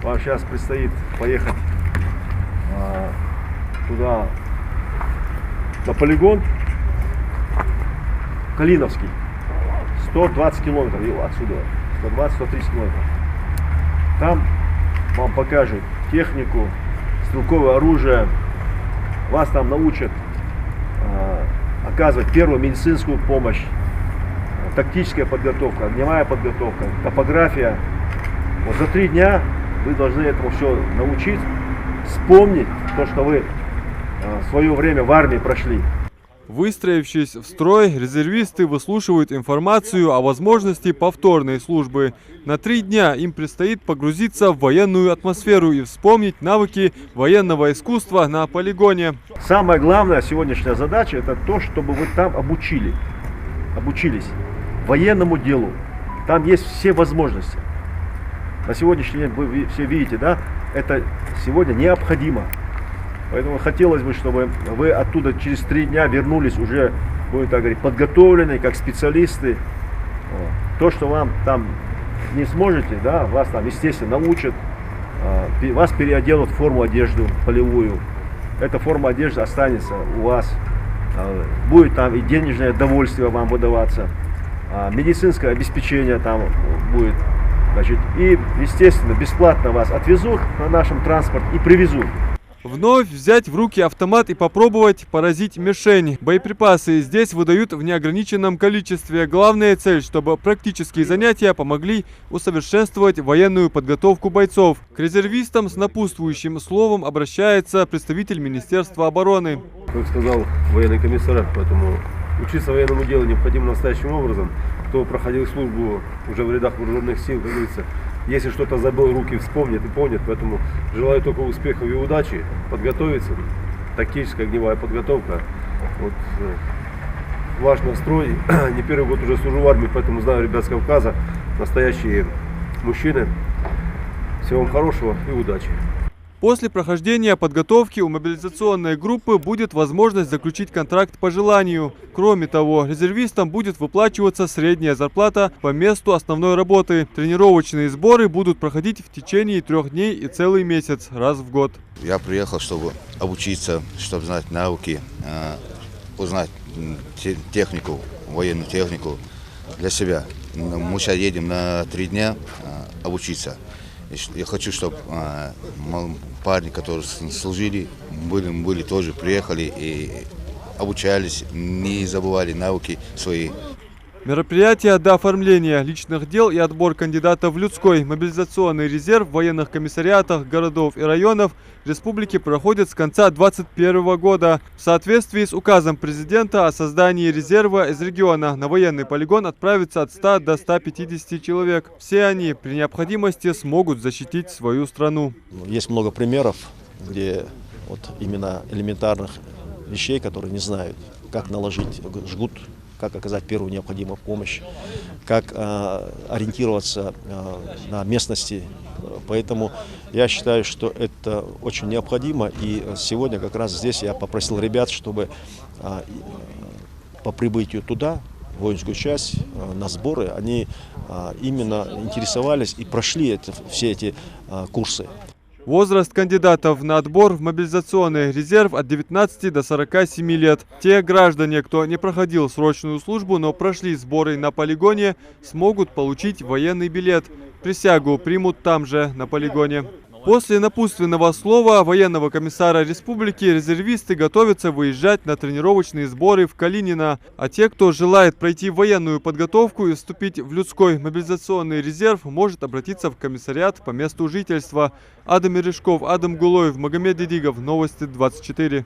Вам сейчас предстоит поехать туда, на полигон Калиновский. 120 километров отсюда. 120-130 километров. Там вам покажут технику, стрелковое оружие. Вас там научат оказывать первую медицинскую помощь, тактическая подготовка, огневая подготовка, топография. Вот за 3 дня вы должны этому все научить, вспомнить то, что вы в свое время в армии прошли. Выстроившись в строй, резервисты выслушивают информацию о возможности повторной службы. На 3 дня им предстоит погрузиться в военную атмосферу и вспомнить навыки военного искусства на полигоне. Самая главная сегодняшняя задача — это то, чтобы вы там обучились военному делу. Там есть все возможности. На сегодняшний день вы все видите, да, это сегодня необходимо. Поэтому хотелось бы, чтобы вы оттуда через 3 дня вернулись уже, будем так говорить, подготовленные, как специалисты. То, что вам там не сможете, да, вас там, естественно, научат, вас переоденут в форму одежды полевую. Эта форма одежды останется у вас. Будет там и денежное довольствие вам выдаваться, медицинское обеспечение там будет. Значит, и, естественно, бесплатно вас отвезут на нашем транспорте и привезут. Вновь взять в руки автомат и попробовать поразить мишень. Боеприпасы здесь выдают в неограниченном количестве. Главная цель, чтобы практические занятия помогли усовершенствовать военную подготовку бойцов. К резервистам с напутствующим словом обращается представитель Министерства обороны. Как сказал военный комиссар, поэтому учиться военному делу необходимо настоящим образом. Кто проходил службу уже в рядах вооруженных сил, как говорится, если что-то забыл, руки вспомнит и помнит. Поэтому желаю только успехов и удачи, подготовиться, тактическая огневая подготовка. Вот, ваш настрой, не первый год уже служу в армии, поэтому знаю ребят с Кавказа, настоящие мужчины. Всего вам хорошего и удачи. После прохождения подготовки у мобилизационной группы будет возможность заключить контракт по желанию. Кроме того, резервистам будет выплачиваться средняя зарплата по месту основной работы. Тренировочные сборы будут проходить в течение 3 дней и целый месяц, раз в год. Я приехал, чтобы обучиться, чтобы знать науки, узнать технику, военную технику для себя. Мы сейчас едем на 3 дня обучиться. Я хочу, чтобы парни, которые служили, были тоже, приехали и обучались, не забывали науки свои. Мероприятия до оформления личных дел и отбор кандидатов в людской мобилизационный резерв в военных комиссариатах городов и районов республики проходят с конца 2021 года. В соответствии с указом президента о создании резерва из региона на военный полигон отправится от 100 до 150 человек. Все они при необходимости смогут защитить свою страну. Есть много примеров, где вот именно элементарных вещей, которые не знают, как наложить жгут, как оказать первую необходимую помощь, как ориентироваться на местности. Поэтому я считаю, что это очень необходимо. И сегодня как раз здесь я попросил ребят, чтобы по прибытию туда, в воинскую часть, на сборы, они именно интересовались и прошли все эти курсы. Возраст кандидатов на отбор в мобилизационный резерв от 19 до 47 лет. Те граждане, кто не проходил срочную службу, но прошли сборы на полигоне, смогут получить военный билет. Присягу примут там же, на полигоне. После напутственного слова военного комиссара республики резервисты готовятся выезжать на тренировочные сборы в Калинино. А те, кто желает пройти военную подготовку и вступить в людской мобилизационный резерв, может обратиться в комиссариат по месту жительства. Адам Мережков, Адам Гулоев, Магомед Дедигов. Новости 24.